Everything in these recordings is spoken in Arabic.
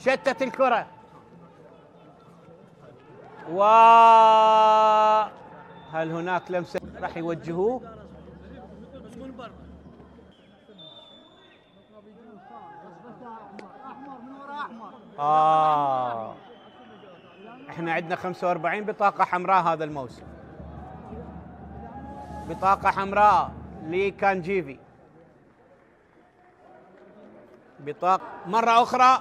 شتت الكرة وهل هناك لمسة راح يوجهوه؟ احنا عندنا 45 بطاقة حمراء هذا الموسم، بطاقة حمراء لكانجيفي، بطاقة مرة أخرى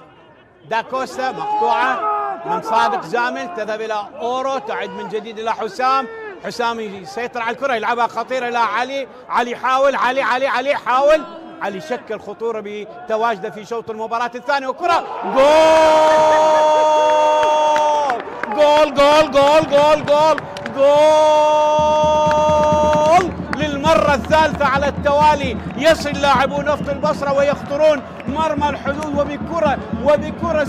داكوستا مقطوعة من صادق زامل، تذهب إلى أورو، تعد من جديد إلى حسام، حسام يسيطر على الكرة، يلعبها خطيرة إلى علي، علي يحاول، علي حاول، علي شكل خطورة بتواجده في شوط المباراة الثاني، وكرة جول جول جول جول جول جول للمرة الثالثة على التوالي، يصل لاعبو نفط البصرة ويخطرون مرمى الحدود وبكرة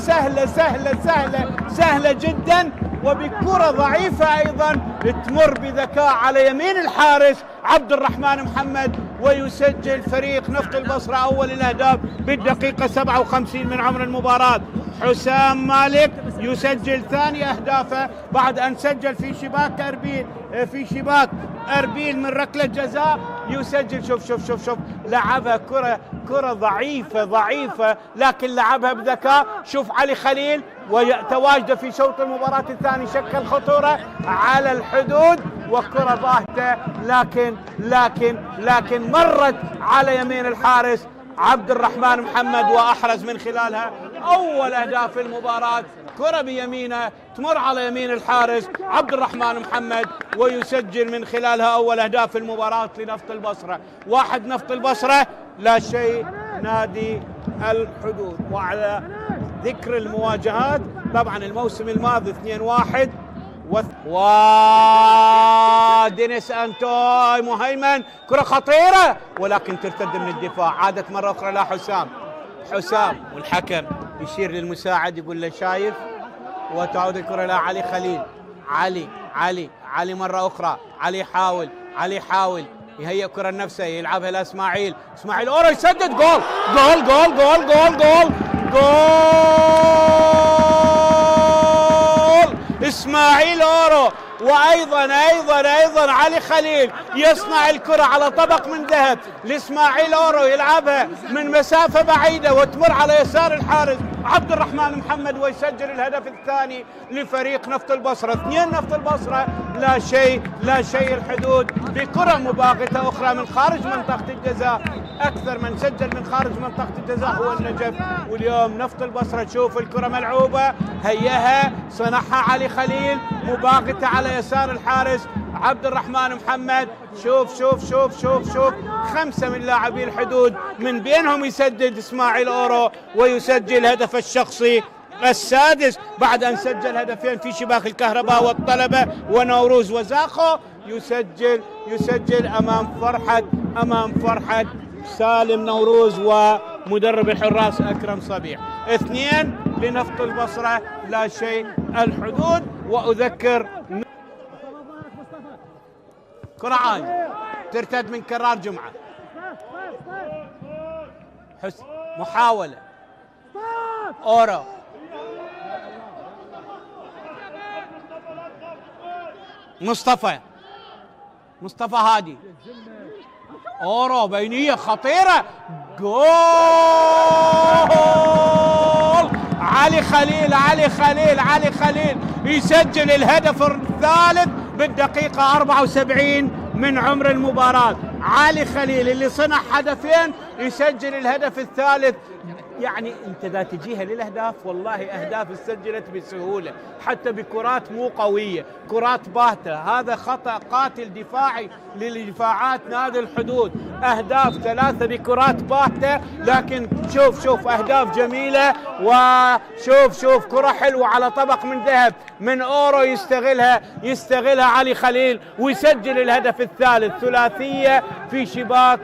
سهلة جدا، وبكرة ضعيفة أيضا تمر بذكاء على يمين الحارس عبد الرحمن محمد، ويسجل فريق نفط البصرة أول الأهداف بالدقيقة 57 من عمر المباراة. حسام مالك يسجل ثاني أهدافه بعد أن سجل في شباك أربيل من ركلة جزاء، يسجل. شوف لعبها كرة ضعيفة لكن لعبها بذكاء. شوف علي خليل وتواجده في شوط المباراة الثاني، شكل خطورة على الحدود وكرة باهتة لكن مرت على يمين الحارس عبد الرحمن محمد وأحرز من خلالها أول أهداف المباراة. كرة بيمينه تمر على يمين الحارس عبد الرحمن محمد ويسجل من خلالها أول أهداف المباراة لنفط البصرة. 1 نفط البصرة لا شيء نادي الحدود. وعلى ذكر المواجهات، طبعا الموسم الماضي 2-1 ودينيس أنتوي مهيمن، كرة خطيرة ولكن ترتد من الدفاع، عادت مرة أخرى لا حسام والحكم يشير للمساعد يقول له شايف، وتعود الكرة إلى علي خليل. علي مرة أخرى، علي يحاول يهيئ كرة لنفسه، يلعبها لإسماعيل أورو يسدد، جول إسماعيل أورو. وأيضا علي خليل يصنع الكرة على طبق من ذهب لإسماعيل أورو، يلعبها من مسافة بعيدة وتمر على يسار الحارس عبد الرحمن محمد ويسجل الهدف الثاني لفريق نفط البصرة. 2 نفط البصرة لا شيء الحدود، بكرة مباغتة أخرى من خارج منطقة الجزاء. أكثر من سجل من خارج منطقة الجزاء هو النجف، واليوم نفط البصرة تشوف الكرة ملعوبة، هيها صنعها علي خليل، مباغتة على يسار الحارس عبد الرحمن محمد. شوف 5 من لاعبي الحدود من بينهم يسدد إسماعيل أورو ويسجل هدف الشخصي السادس بعد أن سجل هدفين في شباك الكهرباء والطلبة ونوروز وزاخو. يسجل أمام فرحة سالم نوروز ومدرب الحراس أكرم صبيح. 2 لنفط البصرة لا شيء الحدود. وأذكر كرة عالية ترتد من كرار جمعة، محاولة أورو، مصطفى هادي، أورو بينية خطيرة، جول علي خليل يسجل الهدف الثالث بالدقيقة 74 من عمر المباراة. علي خليل اللي صنع هدفين يسجل الهدف الثالث. يعني انت ذا تجيها للاهداف، والله اهداف سجلت بسهوله حتى بكرات مو قويه، كرات باهته. هذا خطا قاتل دفاعي لدفاعات نادي الحدود، اهداف 3 بكرات باهته، لكن شوف اهداف جميله. وشوف كره حلوه على طبق من ذهب من أورو يستغلها علي خليل ويسجل الهدف الثالث. ثلاثيه في شباك.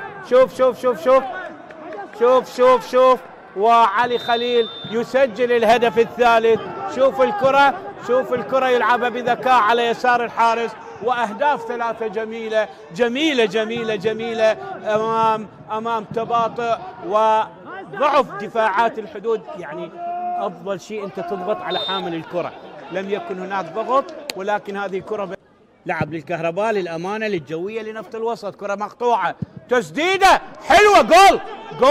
شوف وعلي خليل يسجل الهدف الثالث. شوف الكرة يلعبها بذكاء على يسار الحارس، وأهداف 3 جميلة أمام تباطؤ ضعف دفاعات الحدود. يعني أفضل شيء أنت تضغط على حامل الكرة. لم يكن هناك ضغط، ولكن هذه كرة لعب للكهرباء، للأمانة، للجوية، لنفط الوسط. كرة مقطوعة، تسديدة حلوة، جول جول.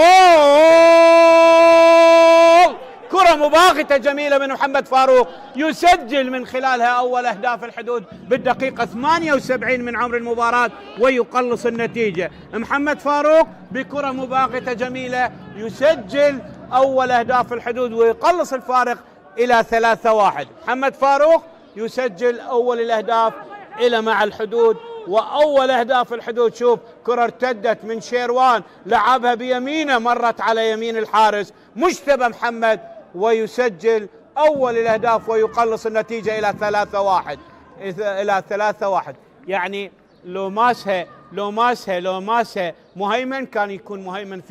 كرة مباغتة جميلة من محمد فاروق، يسجل من خلالها أول أهداف الحدود بالدقيقة 78 من عمر المباراة ويقلص النتيجة. محمد فاروق بكرة مباغتة جميلة يسجل أول أهداف الحدود ويقلص الفارق إلى 3-1. محمد فاروق يسجل أول الأهداف إلى مع الحدود، وأول أهداف الحدود. شوف كرة ارتدت من شيروان، لعبها بيمينه، مرت على يمين الحارس مجتبى محمد ويسجل أول الأهداف ويقلص النتيجة إلى 3-1. يعني لو ماسها مهيمن كان يكون مهيمن في